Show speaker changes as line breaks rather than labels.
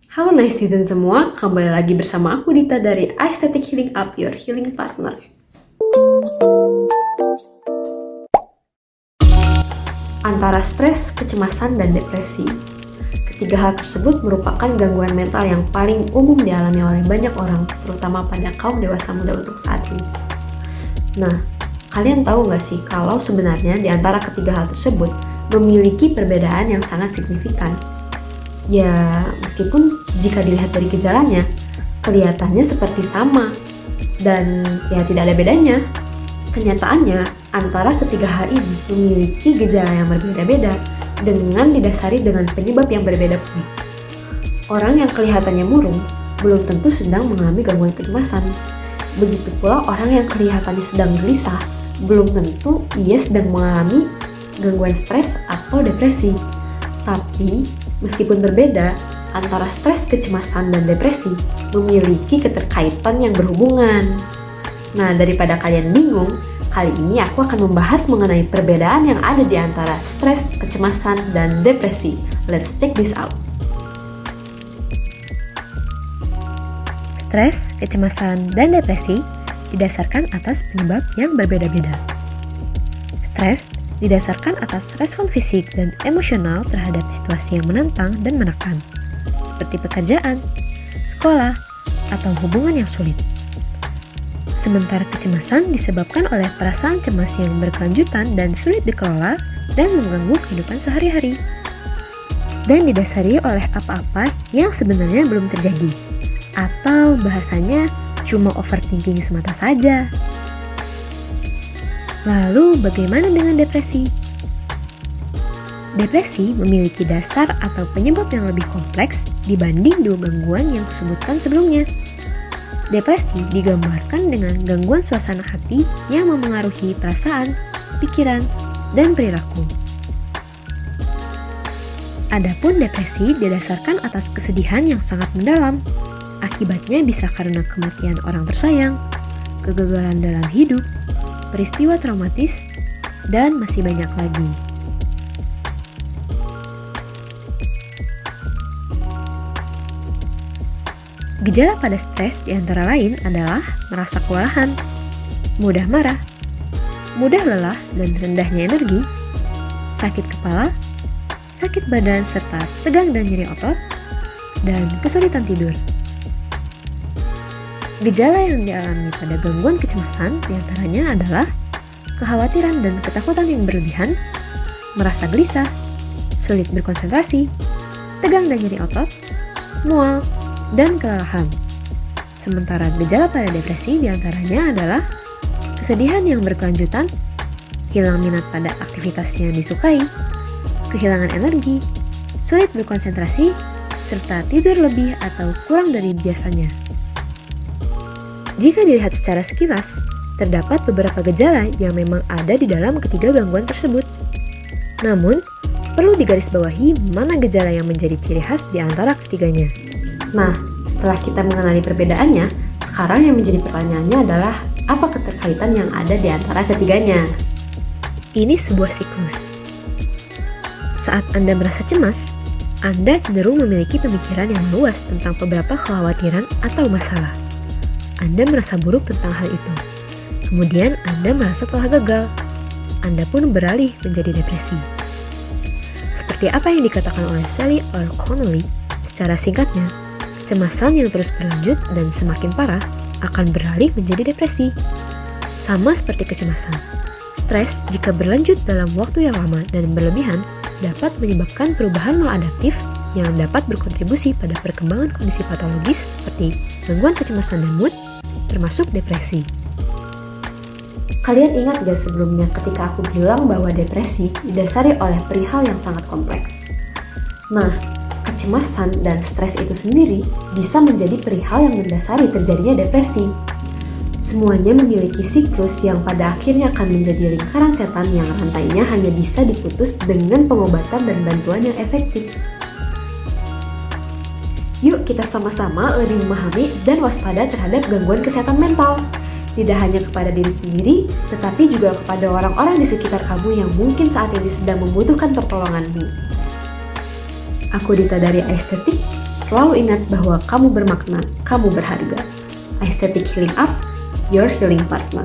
Halo netizen semua, kembali lagi bersama aku Dita dari Aesthetic Healing Up, your healing partner. Antara stres, kecemasan, dan depresi. Ketiga hal tersebut merupakan gangguan mental yang paling umum dialami oleh banyak orang, terutama pada kaum dewasa muda untuk saat ini. Nah, kalian tahu nggak sih kalau sebenarnya di antara ketiga hal tersebut memiliki perbedaan yang sangat signifikan? Ya, meskipun jika dilihat dari gejalanya, kelihatannya seperti sama, dan ya tidak ada bedanya. Kenyataannya, antara ketiga hal ini memiliki gejala yang berbeda-beda dengan didasari dengan penyebab yang berbeda pula. Orang yang kelihatannya murung belum tentu sedang mengalami gangguan kecemasan. Begitu pula orang yang kelihatannya sedang gelisah belum tentu ia sedang mengalami gangguan stres atau depresi. Tapi, meskipun berbeda, antara stres, kecemasan, dan depresi memiliki keterkaitan yang berhubungan. Nah, daripada kalian bingung, kali ini aku akan membahas mengenai perbedaan yang ada di antara stres, kecemasan, dan depresi. Let's check this out.
Stres, kecemasan, dan depresi didasarkan atas penyebab yang berbeda-beda. Stres didasarkan atas respon fisik dan emosional terhadap situasi yang menantang dan menekan, seperti pekerjaan, sekolah, atau hubungan yang sulit. Sementara kecemasan disebabkan oleh perasaan cemas yang berkelanjutan dan sulit dikelola dan mengganggu kehidupan sehari-hari, dan didasari oleh apa-apa yang sebenarnya belum terjadi, atau bahasanya cuma overthinking semata saja. Lalu bagaimana dengan depresi? Depresi memiliki dasar atau penyebab yang lebih kompleks dibanding dua gangguan yang disebutkan sebelumnya. Depresi digambarkan dengan gangguan suasana hati yang memengaruhi perasaan, pikiran, dan perilaku. Adapun depresi didasarkan atas kesedihan yang sangat mendalam. Akibatnya bisa karena kematian orang tersayang, kegagalan dalam hidup, peristiwa traumatis, dan masih banyak lagi. Gejala pada stres diantara lain adalah merasa kewalahan, mudah marah, mudah lelah dan rendahnya energi, sakit kepala, sakit badan serta tegang dan nyeri otot, dan kesulitan tidur. Gejala yang dialami pada gangguan kecemasan diantaranya adalah kekhawatiran dan ketakutan yang berlebihan, merasa gelisah, sulit berkonsentrasi, tegang dan nyeri otot, mual, dan kelelahan. Sementara gejala pada depresi diantaranya adalah kesedihan yang berkelanjutan, hilang minat pada aktivitas yang disukai, kehilangan energi, sulit berkonsentrasi, serta tidur lebih atau kurang dari biasanya. Jika dilihat secara sekilas, terdapat beberapa gejala yang memang ada di dalam ketiga gangguan tersebut. Namun, perlu digarisbawahi mana gejala yang menjadi ciri khas di antara ketiganya.
Nah, setelah kita mengenali perbedaannya, sekarang yang menjadi pertanyaannya adalah apa keterkaitan yang ada di antara ketiganya?
Ini sebuah siklus. Saat Anda merasa cemas, Anda cenderung memiliki pemikiran yang luas tentang beberapa kekhawatiran atau masalah. Anda merasa buruk tentang hal itu. Kemudian Anda merasa telah gagal. Anda pun beralih menjadi depresi. Seperti apa yang dikatakan oleh Sally O'Connell, secara singkatnya, kecemasan yang terus berlanjut dan semakin parah akan beralih menjadi depresi. Sama seperti kecemasan, stres jika berlanjut dalam waktu yang lama dan berlebihan dapat menyebabkan perubahan maladaptif yang dapat berkontribusi pada perkembangan kondisi patologis seperti gangguan kecemasan dan mood, termasuk depresi.
Kalian ingat gak sebelumnya ketika aku bilang bahwa depresi didasari oleh perihal yang sangat kompleks? Nah, kecemasan dan stres itu sendiri bisa menjadi perihal yang mendasari terjadinya depresi. Semuanya memiliki siklus yang pada akhirnya akan menjadi lingkaran setan yang rantainya hanya bisa diputus dengan pengobatan dan bantuan yang efektif. Yuk kita sama-sama lebih memahami dan waspada terhadap gangguan kesehatan mental. Tidak hanya kepada diri sendiri, tetapi juga kepada orang-orang di sekitar kamu yang mungkin saat ini sedang membutuhkan pertolonganmu. Aku Dita dari Aesthetic, selalu ingat bahwa kamu bermakna, kamu berharga. Aesthetic Healing Up, your healing partner.